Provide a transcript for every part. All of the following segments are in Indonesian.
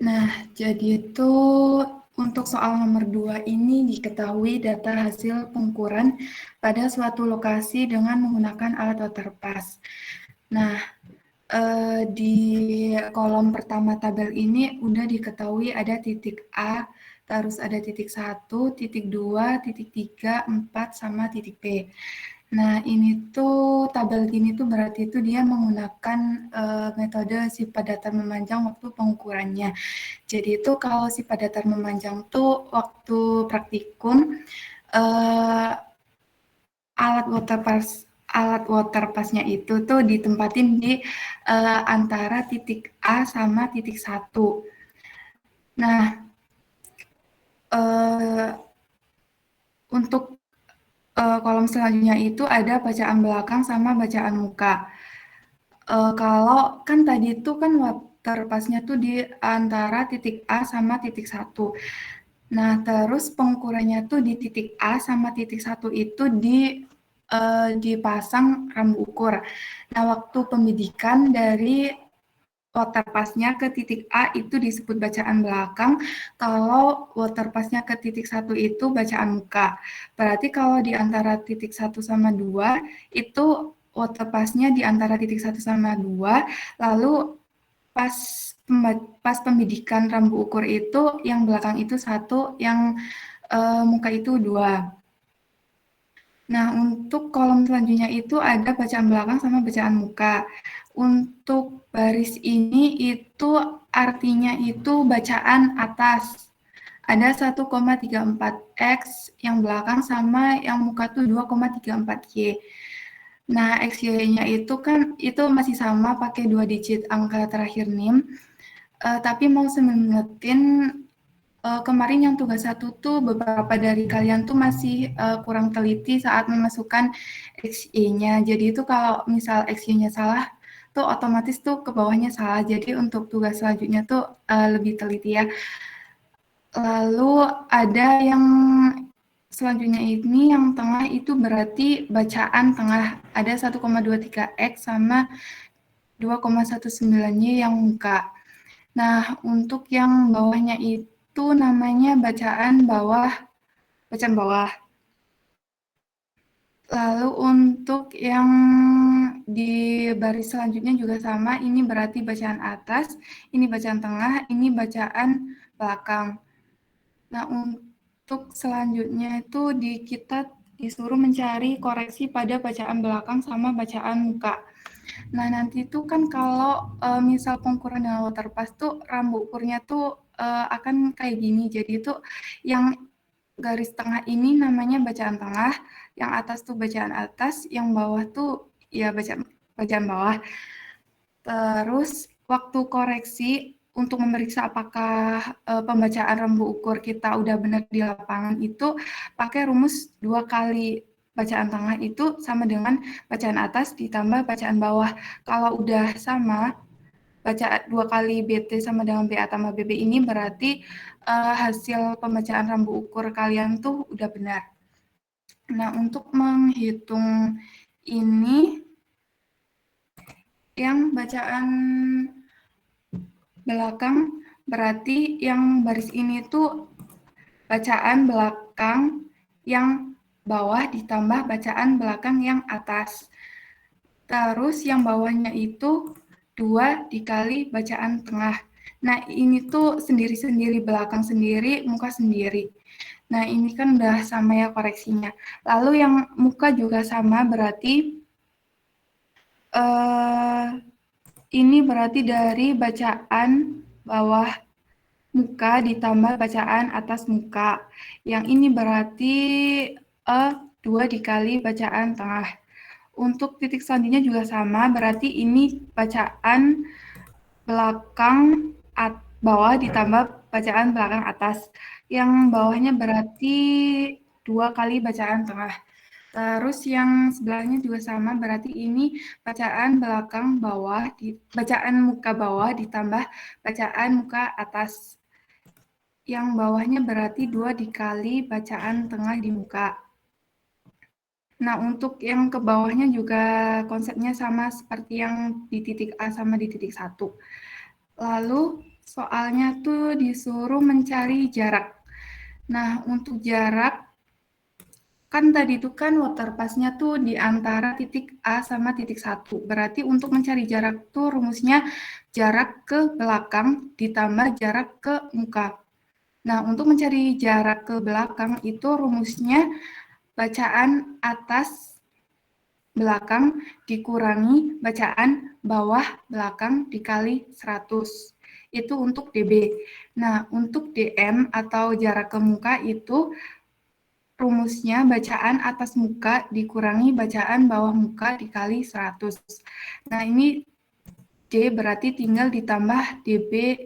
Nah, jadi itu untuk soal nomor 2 ini diketahui data hasil pengukuran pada suatu lokasi dengan menggunakan alat waterpass. Nah, di kolom pertama tabel ini udah diketahui ada titik A, terus ada titik 1, titik 2, titik 3, 4, sama titik B. Nah, ini tuh tabel gini tuh berarti itu dia menggunakan metode sifat datar memanjang waktu pengukurannya. Jadi itu kalau sifat datar memanjang tuh waktu praktikum alat waterpass-nya itu tuh ditempatin di antara titik A sama titik 1. Nah, untuk kolom selanjutnya itu ada bacaan belakang sama bacaan muka. Kalau kan tadi itu kan waterpass-nya tuh di antara titik A sama titik 1. Nah, terus pengukurannya tuh di titik A sama titik 1 itu dipasang rambu ukur. Nah, waktu pembidikan dari waterpass-nya ke titik A itu disebut bacaan belakang, kalau waterpass-nya ke titik 1 itu bacaan muka. Berarti kalau di antara titik 1 sama 2 itu waterpass-nya di antara titik 1 sama 2, lalu pas pembidikan rambu ukur itu yang belakang itu 1, yang muka itu 2. Nah, untuk kolom selanjutnya itu ada bacaan belakang sama bacaan muka. Untuk baris ini itu artinya itu bacaan atas. Ada 1,34 X yang belakang sama yang muka tuh 2,34 Y. Nah, XY-nya itu kan itu masih sama pakai 2 digit angka terakhir NIM. Tapi mau mengingetin kemarin yang tugas 1 tuh beberapa dari kalian tuh masih kurang teliti saat memasukkan XY-nya. Jadi itu kalau misal XY-nya salah tuh otomatis tuh ke bawahnya salah. Jadi untuk tugas selanjutnya tuh lebih teliti ya. Lalu ada yang selanjutnya ini yang tengah itu berarti bacaan tengah. Ada 1,23 X sama 2,19 Y yang muka. Nah, untuk yang bawahnya itu namanya bacaan bawah. Bacaan bawah. Lalu untuk yang di baris selanjutnya juga sama, ini berarti bacaan atas, ini bacaan tengah, ini bacaan belakang. Nah, untuk selanjutnya itu kita disuruh mencari koreksi pada bacaan belakang sama bacaan muka. Nah, nanti itu kan kalau misal pengukuran dengan waterpass tuh rambu ukurnya tuh akan kayak gini. Jadi itu yang garis tengah ini namanya bacaan tengah, yang atas tuh bacaan atas, yang bawah tuh ya bacaan bawah. Terus waktu koreksi untuk memeriksa apakah pembacaan rambu ukur kita udah benar di lapangan itu pakai rumus 2 kali bacaan tengah itu sama dengan bacaan atas ditambah bacaan bawah. Kalau udah sama, baca 2 kali BT sama dengan BA tambah BB ini berarti hasil pembacaan rambu ukur kalian tuh udah benar. Nah, untuk menghitung ini, yang bacaan belakang berarti yang baris ini tuh bacaan belakang yang bawah ditambah bacaan belakang yang atas. Terus yang bawahnya itu 2 dikali bacaan tengah. Nah, ini tuh sendiri-sendiri, belakang sendiri, muka sendiri. Nah, ini kan udah sama ya koreksinya. Lalu yang muka juga sama, berarti ini berarti dari bacaan bawah muka ditambah bacaan atas muka. Yang ini berarti 2 dikali bacaan tengah. Untuk titik selanjutnya juga sama, berarti ini bacaan belakang bawah ditambah bacaan belakang atas. Yang bawahnya berarti 2 kali bacaan tengah. Terus yang sebelahnya juga sama, berarti ini bacaan belakang bawah, bacaan muka bawah ditambah bacaan muka atas. Yang bawahnya berarti 2 dikali bacaan tengah di muka. Nah, untuk yang ke bawahnya juga konsepnya sama seperti yang di titik A sama di titik 1. Lalu soalnya tuh disuruh mencari jarak. Nah, untuk jarak, kan tadi tuh kan water pass-nya tuh di antara titik A sama titik 1. Berarti untuk mencari jarak tuh rumusnya jarak ke belakang ditambah jarak ke muka. Nah, untuk mencari jarak ke belakang itu rumusnya bacaan atas belakang dikurangi bacaan bawah belakang dikali 100. Itu untuk DB. Nah, untuk DM atau jarak ke muka itu rumusnya bacaan atas muka dikurangi bacaan bawah muka dikali 100. Nah, ini D berarti tinggal ditambah DB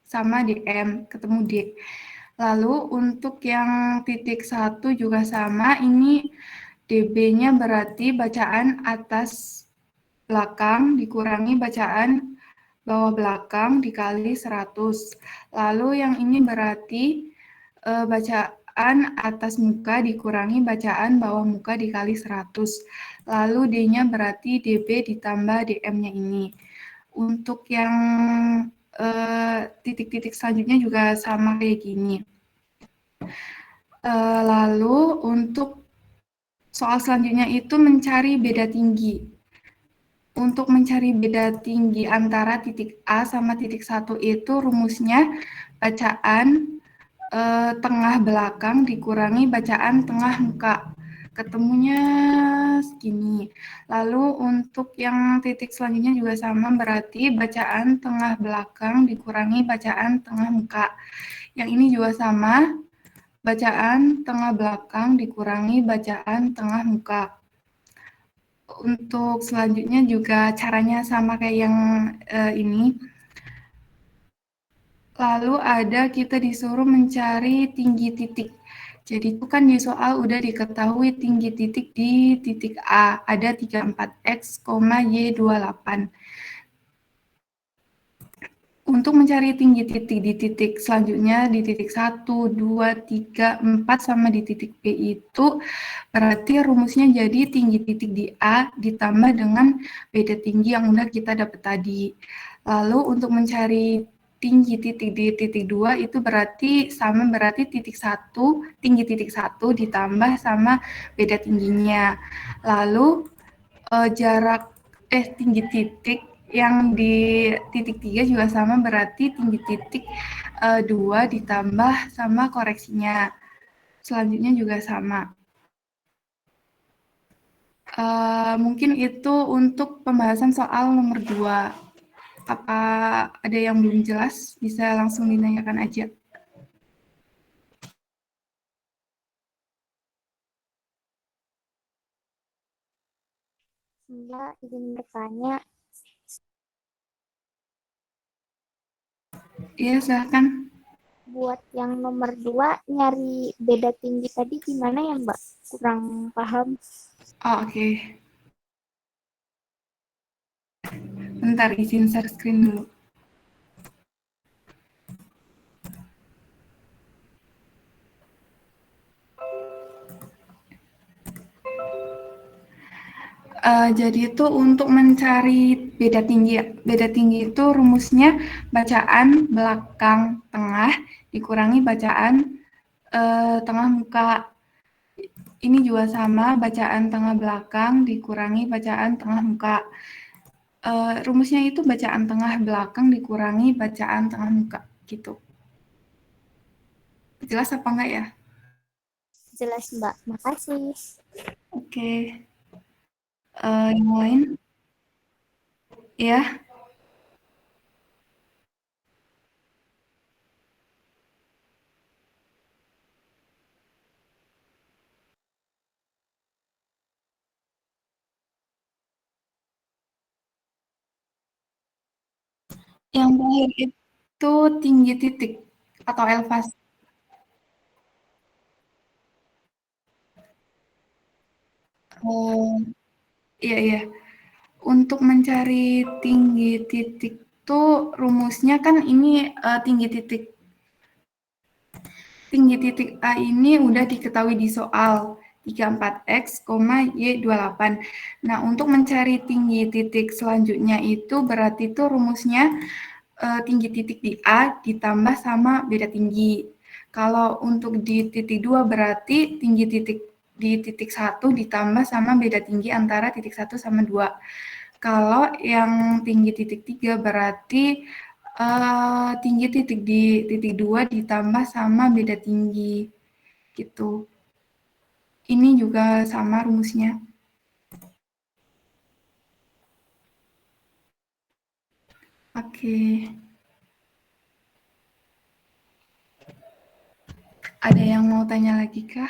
sama DM, ketemu D. Lalu untuk yang titik 1 juga sama, ini DB-nya berarti bacaan atas belakang dikurangi bacaan bawah belakang dikali 100. Lalu yang ini berarti bacaan atas muka dikurangi bacaan bawah muka dikali 100. Lalu D-nya berarti DB ditambah DM-nya ini. Untuk yang titik-titik selanjutnya juga sama kayak gini. Lalu untuk soal selanjutnya itu mencari beda tinggi. Untuk mencari beda tinggi antara titik A sama titik 1 itu rumusnya bacaan tengah belakang dikurangi bacaan tengah muka. Ketemunya segini. Lalu untuk yang titik selanjutnya juga sama, berarti bacaan tengah belakang dikurangi bacaan tengah muka. Yang ini juga sama, bacaan tengah belakang dikurangi bacaan tengah muka. Untuk selanjutnya juga caranya sama kayak yang ini. Lalu ada kita disuruh mencari tinggi titik. Jadi itu kan di soal udah diketahui tinggi titik di titik A. Ada 34X, Y28. Untuk mencari tinggi titik di titik selanjutnya, di titik 1, 2, 3, 4, sama di titik B itu, berarti rumusnya jadi tinggi titik di A ditambah dengan beda tinggi yang udah kita dapat tadi. Lalu untuk mencari tinggi titik di titik 2 itu berarti sama, berarti titik 1, tinggi titik 1 ditambah sama beda tingginya. Lalu tinggi titik yang di titik 3 juga sama, berarti tinggi titik 2 ditambah sama koreksinya. Selanjutnya juga sama. Mungkin itu untuk pembahasan soal nomor 2. Apa ada yang belum jelas? Bisa langsung ditanyakan aja. Mbak, izin bertanya. Iya, silakan. Buat yang nomor 2, nyari beda tinggi tadi gimana ya, Mbak? Kurang paham. Oh, oke. Bentar, izin share screen dulu. Jadi itu untuk mencari beda tinggi. Beda tinggi itu rumusnya bacaan belakang tengah dikurangi bacaan tengah muka. Ini juga sama, bacaan tengah belakang dikurangi bacaan tengah muka. Rumusnya itu bacaan tengah belakang dikurangi bacaan tengah muka, gitu. Jelas apa enggak ya? Jelas, Mbak. Makasih. Oke. Yang lain? Ya. Yang terakhir itu tinggi titik atau elevasi. Iya, iya. Untuk mencari tinggi titik tuh rumusnya kan ini tinggi titik A ini udah diketahui di soal 34X, Y28. Nah, untuk mencari tinggi titik selanjutnya itu berarti itu rumusnya tinggi titik di A ditambah sama beda tinggi. Kalau untuk di titik 2 berarti tinggi titik di titik 1 ditambah sama beda tinggi antara titik 1 sama 2. Kalau yang tinggi titik 3 berarti tinggi titik di titik 2 ditambah sama beda tinggi. Gitu. Ini juga sama rumusnya. Oke. Ada yang mau tanya lagi kah?